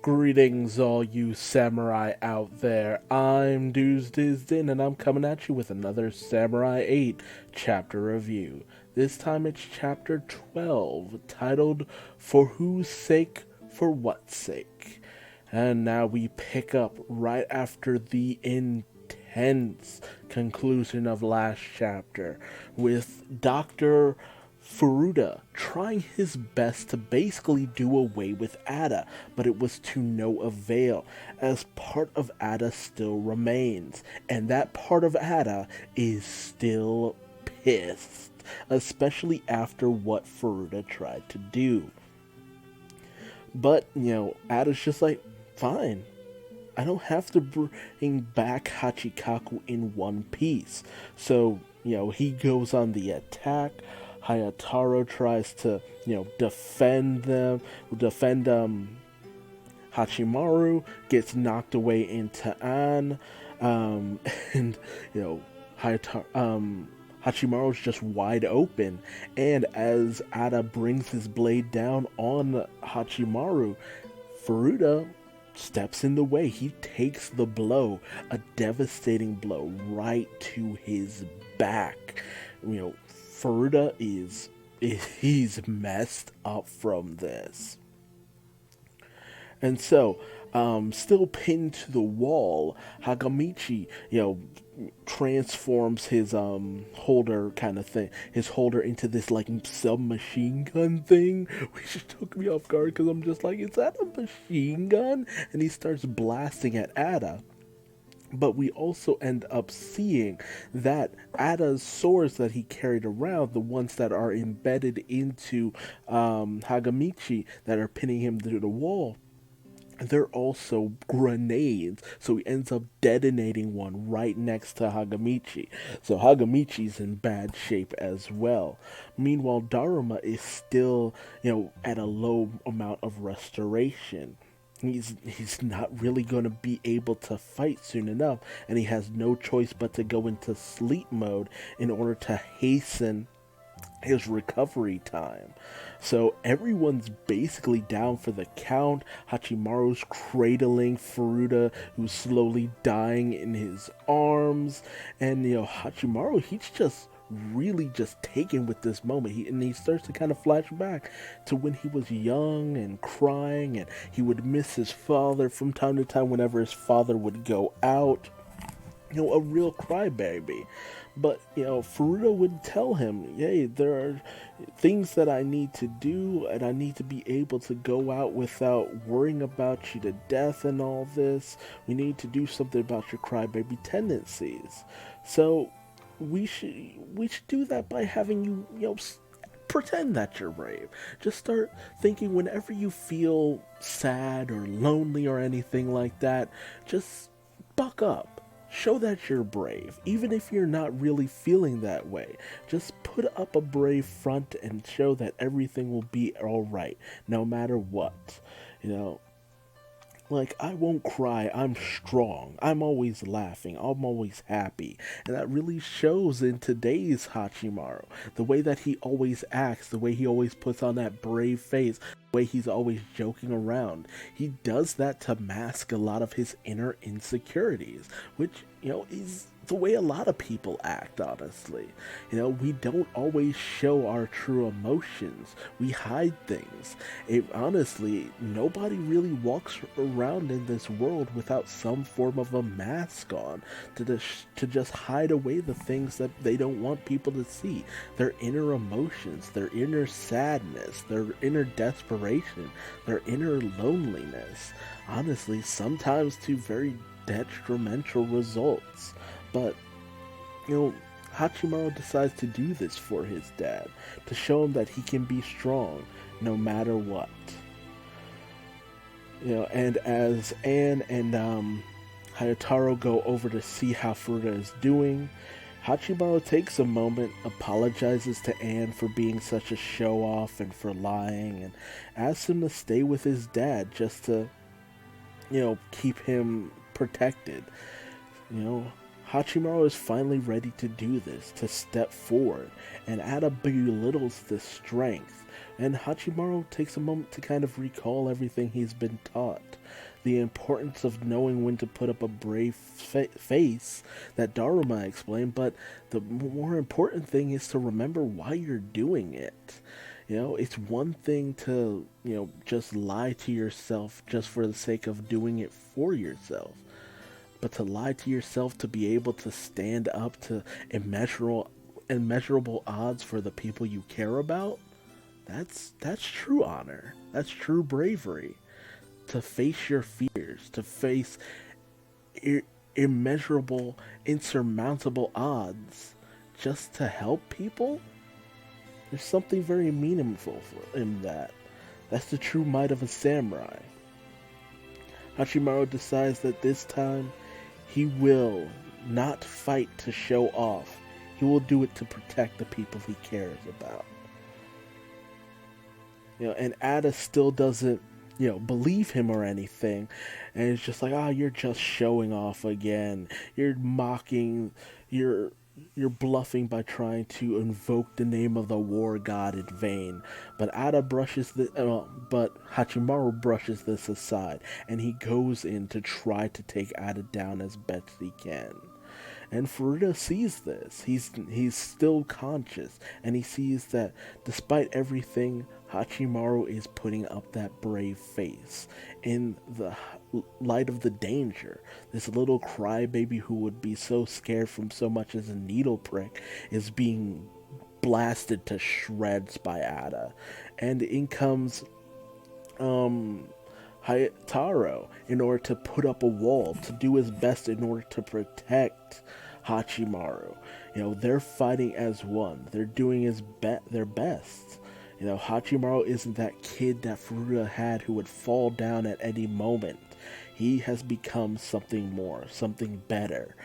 Greetings, all you samurai out there. I'm Duuz-Diz-Din, and I'm coming at you with another Samurai 8 chapter review. This time it's chapter 12, titled For Whose Sake, For What Sake. And now we pick up right after the intense conclusion of last chapter with Dr. Furuta trying his best to basically do away with Ada, but it was to no avail, as part of Ada still remains, and that part of Ada is still pissed, especially after what Furuta tried to do. But, Ada's just like, fine, I don't have to bring back Hachikaku in one piece. So, he goes on the attack. Hayataro tries to, defend Hachimaru, gets knocked away into An, and, Hachimaru's just wide open, and as Ada brings his blade down on Hachimaru, Furuta steps in the way. He takes the blow, a devastating blow, right to his back. Furuta he's messed up from this. And so, still pinned to the wall, Hagamichi, transforms his holder kind of thing, his holder into this like submachine gun thing, which took me off guard because I'm just like, is that a machine gun? And he starts blasting at Ada. But we also end up seeing that Ada's swords that he carried around, the ones that are embedded into Hagamichi, that are pinning him to the wall, they're also grenades, so he ends up detonating one right next to Hagamichi. So Hagamichi's in bad shape as well. Meanwhile, Daruma is still, at a low amount of restoration. He's not really going to be able to fight soon enough, and he has no choice but to go into sleep mode in order to hasten his recovery time. So everyone's basically down for the count. Hachimaru's cradling Furuta, who's slowly dying in his arms, and Hachimaru, he's just really just taken with this moment. He starts to kind of flash back to when he was young and crying, and he would miss his father from time to time whenever his father would go out. A real crybaby. But, Furuta would tell him, hey, there are things that I need to do, and I need to be able to go out without worrying about you to death and all this. We need to do something about your crybaby tendencies. So, we should do that by having you, pretend that you're brave. Just start thinking whenever you feel sad or lonely or anything like that, just buck up. Show that you're brave, even if you're not really feeling that way. Just put up a brave front and show that everything will be alright, no matter what. Like, I won't cry, I'm strong, I'm always laughing, I'm always happy. And that really shows in today's Hachimaru. The way that he always acts, the way he always puts on that brave face, the way he's always joking around. He does that to mask a lot of his inner insecurities, which, is the way a lot of people act, honestly. We don't always show our true emotions. We hide things. Honestly, nobody really walks around in this world without some form of a mask on to just hide away the things that they don't want people to see. Their inner emotions, their inner sadness, their inner desperation, their inner loneliness. Honestly, sometimes to very detrimental results. But, Hachimaru decides to do this for his dad, to show him that he can be strong no matter what. And as Anne and Hayataro go over to see how Furuta is doing, Hachimaru takes a moment, apologizes to Anne for being such a show-off and for lying, and asks him to stay with his dad just to, keep him protected. Hachimaru is finally ready to do this, to step forward, and Ada belittles this strength, and Hachimaru takes a moment to kind of recall everything he's been taught. The importance of knowing when to put up a brave face that Daruma explained, but the more important thing is to remember why you're doing it. It's one thing to, just lie to yourself just for the sake of doing it for yourself. But to lie to yourself to be able to stand up to immeasurable odds for the people you care about, that's true honor. That's true bravery. To face your fears, to face immeasurable, insurmountable odds just to help people? There's something very meaningful in that. That's the true might of a samurai. Hachimaru decides that this time he will not fight to show off. He will do it to protect the people he cares about. And Ada still doesn't, believe him or anything. And it's just like, you're just showing off again. You're mocking, you're bluffing by trying to invoke the name of the war god in vain. But Hachimaru brushes this aside, and he goes in to try to take Ada down as best he can. And Furuta sees this. He's still conscious, and he sees that despite everything, Hachimaru is putting up that brave face in the light of the danger. This little crybaby who would be so scared from so much as a needle prick is being blasted to shreds by Ada. And in comes Hayataro in order to put up a wall, to do his best in order to protect Hachimaru. They're fighting as one. They're doing their best. Hachimaru isn't that kid that Furuta had who would fall down at any moment. He has become something more, something better.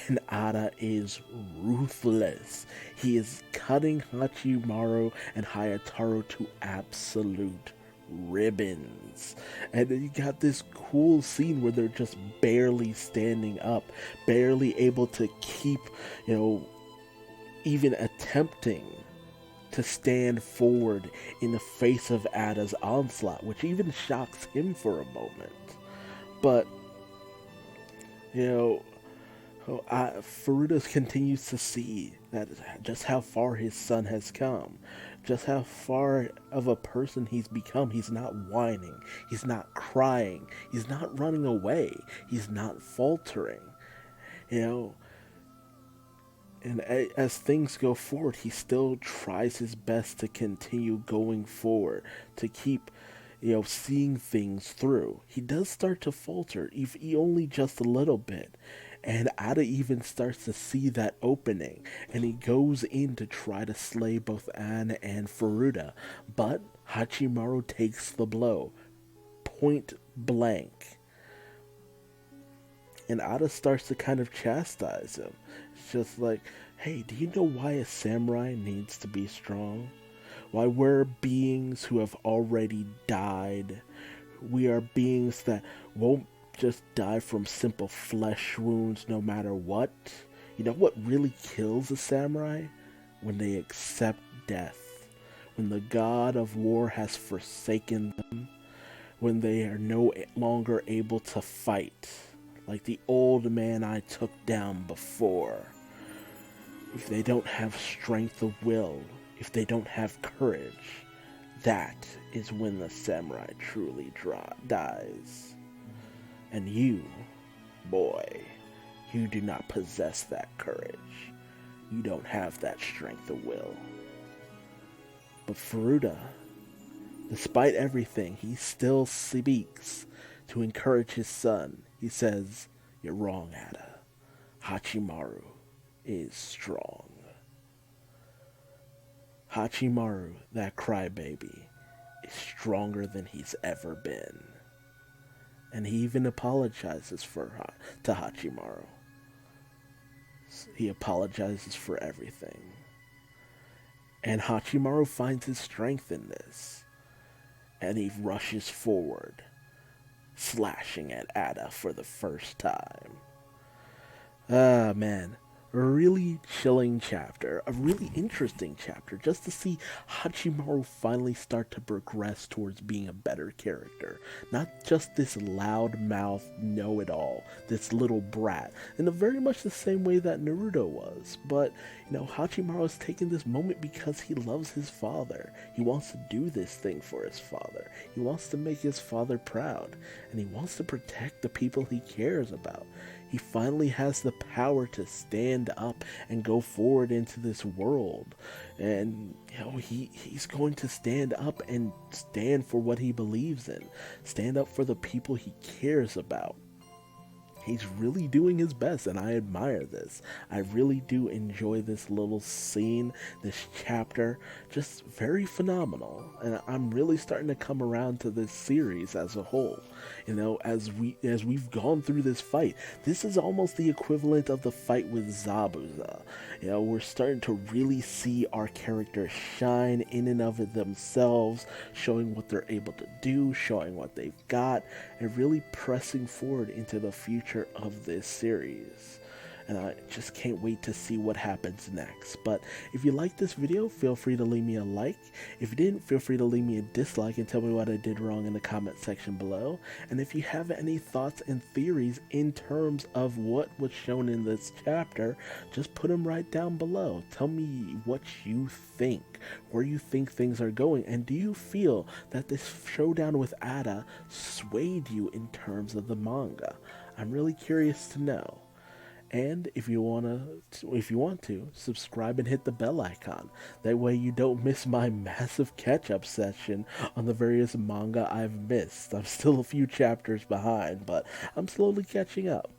And Ada is ruthless. He is cutting Hachimaru and Hayataro to absolute ribbons. And then you got this cool scene where they're just barely standing up, barely able to keep, even attempting to stand forward in the face of Ada's onslaught, which even shocks him for a moment. But, Furuta continues to see that just how far his son has come, just how far of a person he's become. He's not whining, he's not crying, he's not running away, he's not faltering, And as things go forward, he still tries his best to continue going forward, to keep, seeing things through. He does start to falter, if only just a little bit. And Ada even starts to see that opening, and he goes in to try to slay both Anne and Furuta. But Hachimaru takes the blow, point blank. And Ada starts to kind of chastise him. It's just like, hey, do you know why a samurai needs to be strong? Why we're beings who have already died. We are beings that won't just die from simple flesh wounds no matter what. You know what really kills a samurai? When they accept death. When the god of war has forsaken them. When they are no longer able to fight. Like the old man I took down before. If they don't have strength of will, if they don't have courage, that is when the samurai truly dies. And you, boy, you do not possess that courage. You don't have that strength of will. But Furuta, despite everything, he still speaks to encourage his son. He says, "You're wrong, Ada. Hachimaru is strong." Hachimaru, that crybaby, is stronger than he's ever been. And he even apologizes to Hachimaru. He apologizes for everything. And Hachimaru finds his strength in this. And he rushes forward, slashing at Ada for the first time. Ah, man. A really chilling chapter, a really interesting chapter, just to see Hachimaru finally start to progress towards being a better character. Not just this loudmouth know-it-all, this little brat, in a very much the same way that Naruto was. But, Hachimaru is taking this moment because he loves his father. He wants to do this thing for his father. He wants to make his father proud, and he wants to protect the people he cares about. He finally has the power to stand up and go forward into this world. And, he's going to stand up and stand for what he believes in. Stand up for the people he cares about. He's really doing his best, and I admire this. I really do enjoy this little scene, this chapter, just very phenomenal. And I'm really starting to come around to this series as a whole. As we've gone through this fight, this is almost the equivalent of the fight with Zabuza. We're starting to really see our characters shine in and of it themselves, showing what they're able to do, showing what they've got, and really pressing forward into the future of this series. And I just can't wait to see what happens next. But if you liked this video, feel free to leave me a like. If you didn't, feel free to leave me a dislike and tell me what I did wrong in the comment section below. And if you have any thoughts and theories in terms of what was shown in this chapter, just put them right down below. Tell me what you think, where you think things are going, and do you feel that this showdown with Ada swayed you in terms of the manga? I'm really curious to know. And if you want to, subscribe and hit the bell icon. That way you don't miss my massive catch-up session on the various manga I've missed. I'm still a few chapters behind, but I'm slowly catching up.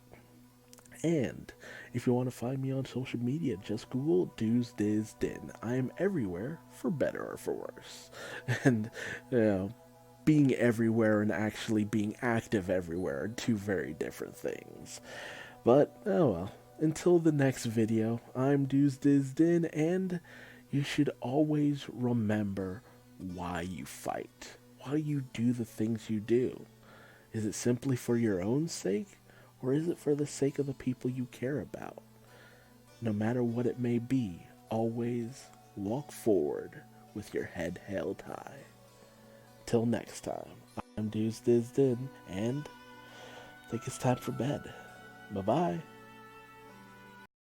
And if you want to find me on social media, just Google Duuz-Diz-Din. I am everywhere, for better or for worse. And, being everywhere and actually being active everywhere are two very different things. But, oh well. Until the next video, I'm Duuz-Diz-Din, and you should always remember why you fight. Why you do the things you do. Is it simply for your own sake, or is it for the sake of the people you care about? No matter what it may be, always walk forward with your head held high. Till next time, I'm Duuz-Diz-Din, and I think it's time for bed. Bye-bye.